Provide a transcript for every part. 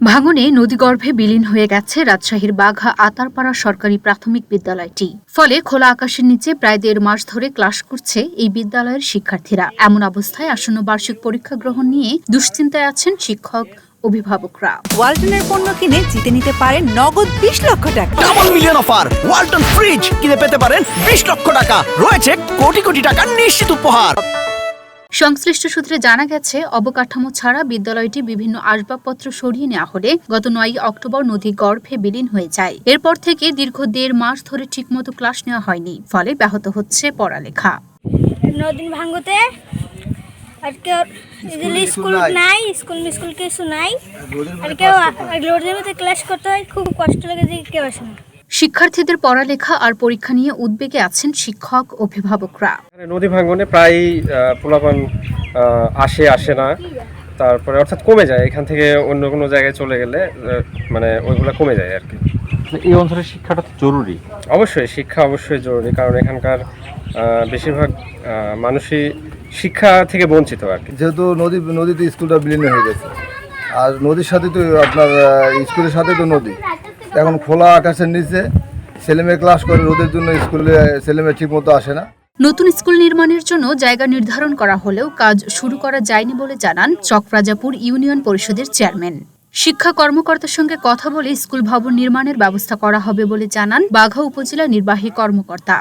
ভাঙনে নদীগর্ভে বিলীন হয়ে গেছে রাজশাহীর বাঘা আতারপাড়া সরকারি প্রাথমিক বিদ্যালয়টি। ফলে খোলা আকাশের নিচে প্রায় 1.5 মাস ধরে ক্লাস করছে এই বিদ্যালয়ের শিক্ষার্থীরা। এমন অবস্থায় আসন্ন বার্ষিক পরীক্ষা গ্রহণ নিয়ে দুশ্চিন্তায় আছেন শিক্ষক, অভিভাবকরা। ওয়ালটনের পণ্য কিনে জিতে নিতে পারেন নগদ 20 লক্ষ টাকা। Double million offer! Walton fridge কিনে পেতে পারেন 20 লক্ষ টাকা। রয়েছে কোটি কোটি টাকার নিশ্চিত উপহার। সংশ্লিষ্ট সূত্রে জানা গেছে, অবকাঠামো ছাড়া বিদ্যালয়টি বিভিন্ন আসবাবপত্র সরিয়ে নেওয়া হলে গত 9 অক্টোবর নদী গর্ভে বিলীন হয়ে যায়। এরপর থেকে দীর্ঘ 1.5 মাস ধরে ঠিকমতো ক্লাস নেওয়া হয়নি, ফলে ব্যাহত হচ্ছে পড়ালেখা। নদী ভাঙতে আর কেউ স্কুল নাই, স্কুল কিছু নাই, আর কেউ রোদের মধ্যে ক্লাস করতে হয়, খুব কষ্ট লাগে যে কেউ আসে না। শিক্ষার্থীদের পড়ালেখা আর পরীক্ষা নিয়ে উদ্বেগে আছেন শিক্ষক, অভিভাবকরা। নদী ভাঙনে প্রায় পোলাপান আসে না, তারপরে অর্থাৎ কমে যায়। এখান থেকে অন্য কোনো জায়গায় চলে গেলে মানে ওইগুলো কমে যায় আর কি। এই অঞ্চলের শিক্ষাটা তো জরুরি। অবশ্যই শিক্ষা অবশ্যই জরুরি, কারণ এখানকার বেশিরভাগ মানুষই শিক্ষা থেকে বঞ্চিত আর কি। যেহেতু নদীতে স্কুলটা বিলীন হয়ে গেছে, আর নদীর সাথে তো আপনার স্কুলের সাথে তো নদী। এখন খোলা আকাশের নিচে ছেলেমেয়ে ক্লাস করে, রোদের জন্য স্কুলে ছেলেমেয়ে ঠিক মতো আসে না। নতুন স্কুল নির্মাণের জন্য জায়গা নির্ধারণ করা হলেও কাজ শুরু করা যায়নি বলে জানান চকরাজাপুর ইউনিয়ন পরিষদের চেয়ারম্যান। শিক্ষা কর্মকর্তার সঙ্গে কথা বলে স্কুল ভবন নির্মাণের ব্যবস্থা করা হবে বলে জানান বাঘা উপজেলা নির্বাহী কর্মকর্তা।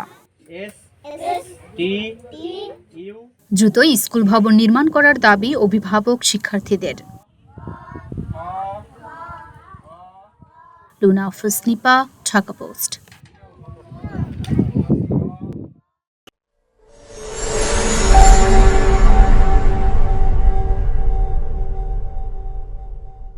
দ্রুতই স্কুল ভবন নির্মাণ করার দাবি অভিভাবক, শিক্ষার্থীদের। লুনা ফসনিপা, ঢাকা পোস্ট।